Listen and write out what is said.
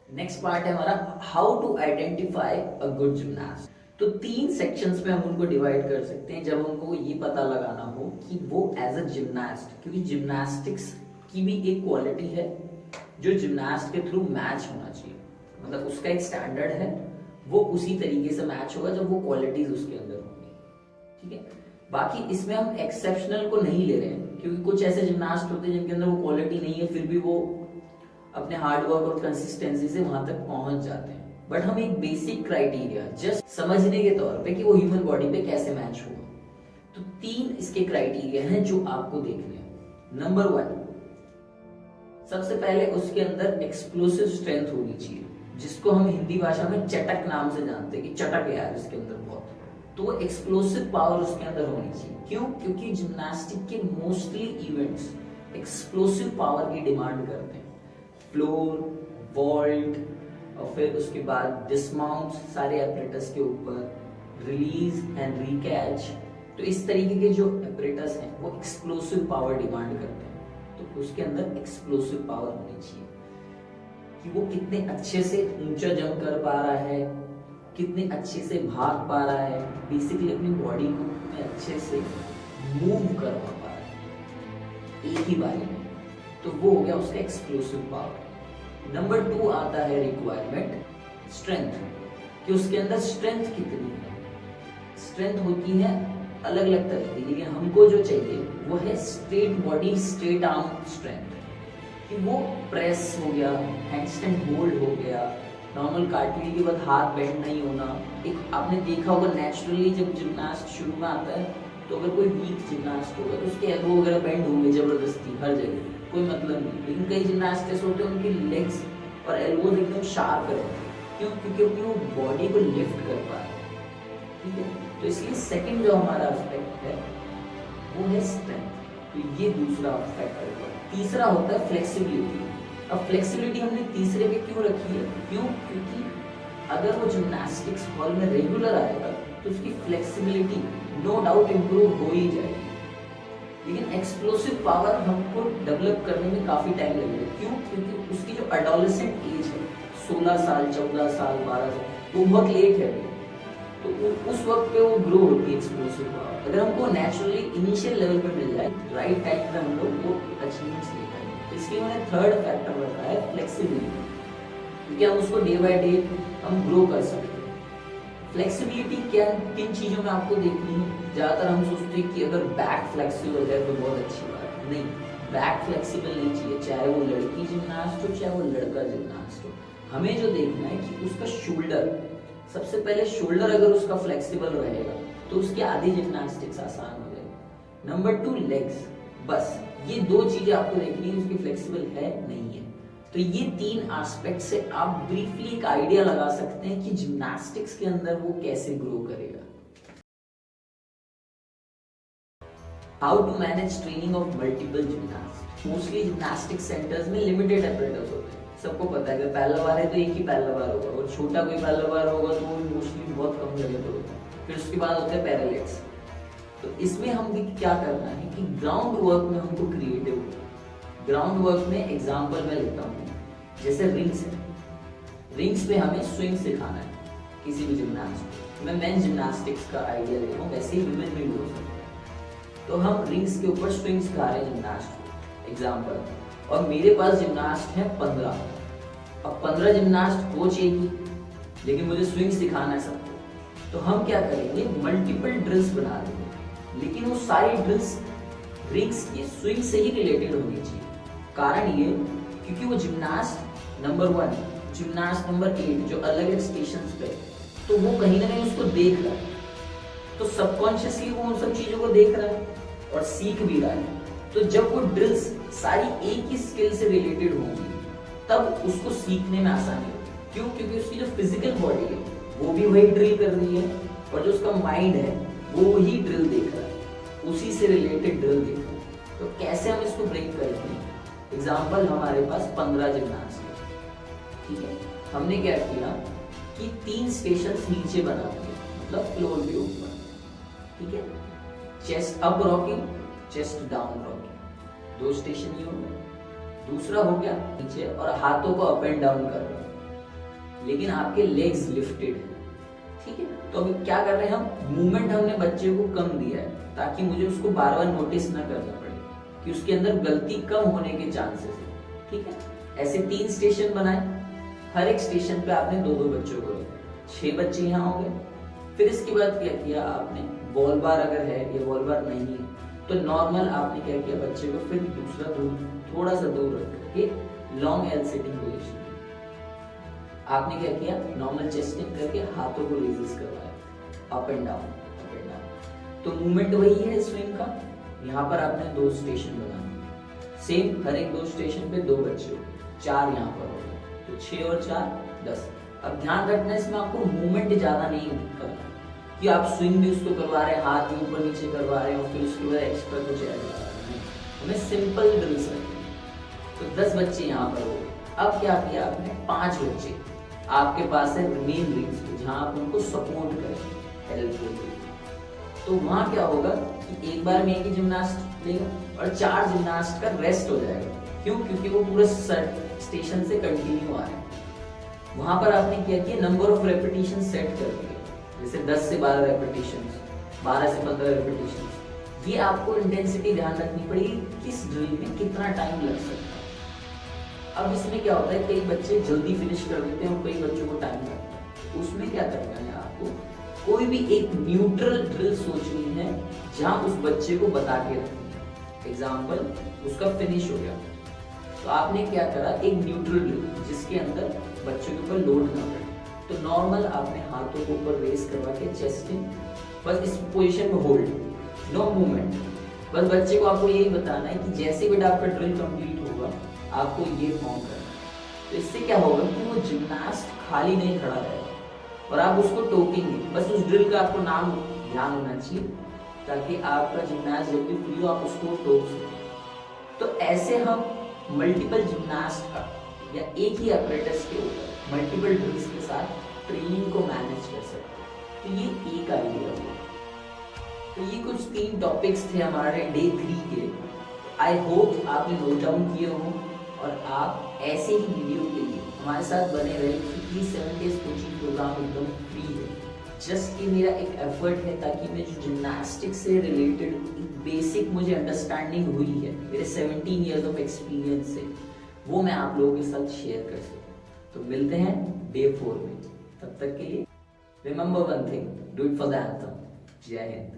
Next part है हमारा how to identify a good gymnast. तो 3 सेक्शंस में हम उनको डिवाइड कर सकते हैं जब हमको ये पता लगाना हो कि वो एज अ जिम्नास्ट, क्योंकि जिम्नास्टिक्स की भी एक क्वालिटी है जो जिम्नास्ट के थ्रू मैच होना चाहिए, मतलब उसका एक स्टैंडर्ड है, वो उसी तरीके से मैच होगा जब वो क्वालिटीज उसके अंदर होंगी। ठीक है, बाकी इसमें हम एक्सेप्शनल को नहीं ले रहे हैं, क्योंकि कुछ ऐसे जिम्नास्ट होते हैं जिनके अंदर वो क्वालिटी नहीं है, फिर भी वो अपने हार्डवर्क और कंसिस्टेंसी से वहां तक पहुंच जाते हैं। बट हम एक बेसिक क्राइटेरिया जस्ट समझने के तौर पे कि वो ह्यूमन बॉडी पे कैसे मैच होगा, तो 3 इसके क्राइटेरिया हैं जो आपको देखने हैं। नंबर 1, सबसे पहले उसके अंदर एक्सप्लोसिव स्ट्रेंथ होनी चाहिए, जिसको हम हिंदी भाषा में चटक नाम से जानते हैं कि चटक है यार इसके अंदर बहुत। तो वो एक्सप्लोसिव पावर उसके अंदर होनी चाहिए। क्यों? क्योंकि जिम्नास्टिक के मोस्टली इवेंट्स एक्सप्लोसिव पावर की डिमांड करते हैं। फ्लोर, वॉल्ट और फिर उसके बाद डिसमाउंट सारे एपरेटस के ऊपर, रिलीज एंड रिकैच, तो इस तरीके के जो एपरेटस हैं वो एक्सप्लोसिव पावर डिमांड करते हैं। तो उसके अंदर एक्सप्लोसिव पावर होनी चाहिए कि वो कितने अच्छे से ऊंचा जंप कर पा रहा है, कितने अच्छे से भाग पा रहा है, बेसिकली अपनी बॉडी को कितने अच्छे से मूव कर पा रहा है एक ही बारी में। तो वो हो गया उसका एक्सप्लोसिव पावर। नंबर 2 आता है रिक्वायरमेंट स्ट्रेंथ, कि उसके अंदर स्ट्रेंथ कितनी है। स्ट्रेंथ होती है अलग अलग तरह की, लेकिन हमको जो चाहिए वो है straight body straight arm strength, कि वो प्रेस हो गया, हैंडस्टैंड होल्ड हो गया, नॉर्मल कार्टविल के बाद हाथ बेंड नहीं होना। एक आपने देखा होगा नेचुरली जब जिम्नास्ट शुरू में आता है तो अगर कोई वीक जिम्नास्ट होगा तो उसके एल्बो वगैरह बेंड होंगे जबरदस्ती हर जगह, कोई मतलब नहीं। लेकिन कई जिम्नास्ट ऐसे होते हैं उनके लेग्स और एल्बोज एकदम शार्प रहते हैं। क्यों? क्योंकि वो बॉडी को लिफ्ट कर पा रहे हैं। ठीक है, तो इसलिए सेकंड जो हमारा एस्पेक्ट है वो है स्ट्रेंथ, तो ये दूसरा फैक्टर है। तीसरा होता है फ्लेक्सिबिलिटी। अब फ्लेक्सिबिलिटी हमने तीसरे पे क्यों रखी है? क्यों? क्योंकि अगर वो जिम्नास्टिक्स हॉल में रेगुलर आएगा तो उसकी फ्लेक्सिबिलिटी नो डाउट इम्प्रूव हो ही जाएगी, लेकिन एक्सप्लोसिव पावर हमको डेवलप करने में काफी टाइम लगेगा। क्यों? क्योंकि उसकी जो एडोलेसेंट एज है 16 साल, 14 साल, 12 साल, वो बहुत लेट है, तो उस वक्त पे वो ग्रो होती है एक्सप्लोसिव पावर। अगर हमको नेचुरली इनिशियल लेवल पे मिल जाए राइट टाइम पे हम लोग वो अचीवमेंट्स ले पाएंगे। इसलिए मैंने थर्ड फैक्टर रखा है फ्लेक्सिबिलिटी, क्योंकि हम उसको डे बाय डे हम ग्रो कर सकते हैं। फ्लेक्सिबिलिटी क्या किन चीजों में आपको देखनी है? ज्यादातर हम सोचते हैं कि अगर बैक फ्लेक्सिबल है तो बहुत अच्छी बात है। नहीं, बैक फ्लेक्सिबल नहीं चाहिए, चाहे वो लड़की जिम्नास्ट हो चाहे वो लड़का जिम्नास्ट हो। हमें जो देखना है कि उसका शोल्डर, सबसे पहले शोल्डर अगर उसका फ्लेक्सिबल रहेगा तो उसकी आधी जिम्नास्टिक्स आसान हो जाएगी। नंबर 2 लेग्स, बस ये 2 चीजें आपको देखनी है, उसकी फ्लेक्सिबल है नहीं है। तो ये 3 एस्पेक्ट से आप ब्रीफली एक आइडिया लगा सकते हैं कि जिम्नास्टिक्स के अंदर वो कैसे ग्रो करेगा। How to manage training of multiple gymnast. Mostly gymnastic centres में लिमिटेड एपरेटर्स होते हैं, सबको पता है कि पहला बार है तो एक ही पहला बार होगा, और छोटा कोई पहला बार होगा तो वो मोस्टली बहुत कम जगह पर होता है। फिर उसके बाद होता है पैरेलेक्स। तो इसमें हम क्या करना है कि ग्राउंड वर्क में हमको क्रिएटिव होना। ग्राउंड वर्क में एग्जांपल मैं लेता हूँ, जैसे रिंग्स है, रिंग्स पे हमें स्विंग सिखाना है किसी भी जिम्नास्ट। मैं मेन जिम्नास्टिक्स का आइडिया ले रहा हूँ, वैसे ही विमेन में भी हो सकता है। तो हम रिंग्स के ऊपर स्विंग सिखा रहे हैं जिम्नास्ट को, एग्जाम्पल, और मेरे पास जिम्नास्ट है 15। अब 15 जिम्नास्ट हो चाहिए, लेकिन मुझे स्विंग सिखाना है सबको। तो हम क्या करेंगे, मल्टीपल ड्रिल्स बना देंगे, लेकिन वो सारी ड्रिल्स रिंग्स की स्विंग से ही रिलेटेड होनी चाहिए। कारण ये क्योंकि वो जिम्नास्ट नंबर 1, जिम्नास्ट नंबर 8 जो अलग अलग स्टेशन पे, तो वो कहीं ना कहीं उसको देख रहा है, तो सबकॉन्शियसली वो उन सब चीजों को देख रहा है और सीख भी रहा है। तो जब वो ड्रिल्स सारी एक ही स्किल से रिलेटेड होंगी तब उसको सीखने में आसानी होगी। क्यों? क्योंकि उसकी जो फिजिकल बॉडी है वो भी वही ड्रिल कर रही है, और जो उसका माइंड है वो वही ड्रिल देख रहा है, उसी से रिलेटेड ड्रिल देख रहा है। तो कैसे हम इसको ब्रेक करेंगे? एग्जाम्पल, हमारे पास 15 जिम्नास्ट है, ठीक है। हमने क्या किया कि 3 स्टेशन नीचे बना दिए, मतलब फ्लोर के ऊपर, ठीक है। Chest up rocking, chest down rocking, 2 station ये हो गए। दूसरा हो गया नीचे और हाथों को अप एंड डाउन कर रहा, लेकिन आपके लेग्स लिफ्टेड है, ठीक है। तो अभी क्या कर रहे हैं हम, मूवमेंट हमने बच्चे को कम दिया है ताकि मुझे उसको बार बार नोटिस ना करना पड़े कि उसके अंदर गलती कम होने के चांसेस है, ठीक है। ऐसे 3 स्टेशन बनाए, हर एक स्टेशन पे आपने 2-2 बच्चों को रखा, 6 बच्चे यहाँ हो गए। फिर इसके बाद क्या किया आपने, बॉल बार अगर है या बॉल बार नहीं है तो नॉर्मल आपने क्या किया, बच्चे को फिर दूसरा थोड़ा सा दूर रख के लॉन्ग एल सिटिंग पोजीशन, आपने क्या किया, नॉर्मल चेस्टिंग करके हाथों को रेजेस करवाया up and down, up and down. तो मूवमेंट वही है स्विंग का। यहाँ पर आपने 2 स्टेशन बनाए, सेम हर एक 2 स्टेशन पे 2 बच्चे, 4 यहाँ पर हो गए, तो 6 और 4 10। अब ध्यान रखना इसमें आपको मूवमेंट ज्यादा नहीं करना कि आप स्विंग भी उसको करवा रहे हैं, हाथ भी ऊपर नीचे करवा रहे हैं और फिर उसके बाद एक्स्ट्रा कुछ ऐड करा रहे हैं, हमें सिंपल ड्रिल्स रखना। तो 10 बच्चे यहाँ पर हो गए। अब क्या किया आपने, 5 बच्चे आपके पास है मेन रिंग्स पे जहाँ आप उनको सपोर्ट करें, हेल्प करें। तो वहाँ क्या होगा कि एक बार में एक ही जिम्नास्ट लेगा और 4 जिम्नास्ट का रेस्ट हो जाएगा। क्यों? क्योंकि वो पूरे स्टेशन से कंटिन्यू आ रहे हैं। वहां पर आपने क्या किया, नंबर ऑफ रेपिटेशन सेट कर दिए, जैसे 10 से 12 रेपिटेशन, 12 से 15 रेपिटेशन। ये आपको इंटेंसिटी ध्यान रखनी पड़ेगी किस ड्रिल में कितना टाइम लग सकता है। अब इसमें क्या होता है, कई बच्चे जल्दी फिनिश कर देते हैं और कई बच्चों को टाइम लगता है। उसमें क्या करना है आपको, कोई भी एक न्यूट्रल ड्रिल सोचनी है जहां उस बच्चे को बता के रखनी है। एग्जाम्पल, उसका फिनिश हो गया तो आपने क्या करा, एक न्यूट्रल ड्रिल जिसके अंदर बच्चों के ऊपर लोड ना पड़े। तो नॉर्मल आपने हाथों को ऊपर रेस करवा के चेस्टिंग, बस इस पोजीशन में होल्ड, नो मूवमेंट। बस बच्चे को आपको यही बताना है कि जैसे बेटा आपका ड्रिल कंप्लीट होगा आपको ये फॉर्म करना है। तो इससे क्या होगा कि वो जिम्नास्ट खाली नहीं खड़ा रहेगा और आप उसको टोकेंगे। बस उस ड्रिल का आपको नाम ध्यान होना चाहिए ताकि आपका जिम्नास्ट जब भी फ्री हो आप उसको टोक सकें। तो ऐसे हम मल्टीपल जिम्नास्ट का या एक ही अपरेटस के ऊपर मल्टीपल ड्रिल्स के साथ ट्रेनिंग को मैनेज कर सकते हैं। तो ये एक आइडिया हुआ। तो ये कुछ 3 टॉपिक्स थे हमारे डे 3 के। आई होप आपने नोट डाउन किए हों और आप ऐसे ही वीडियो के लिए हमारे साथ बने रहे, क्योंकि 7 डेज कोचिंग प्रोग्राम एकदम फ्री है। जस्ट ये मेरा एक एफर्ट है ताकि मैं जो जिम्नास्टिक्स से रिलेटेड बेसिक मुझे अंडरस्टैंडिंग हुई है मेरे 17 ईयर्स ऑफ एक्सपीरियंस से, वो मैं आप लोगों के साथ शेयर कर सकूं। तो मिलते हैं डे 4 में। तब तक के लिए remember one thing, do it for the anthem. जय हिंद।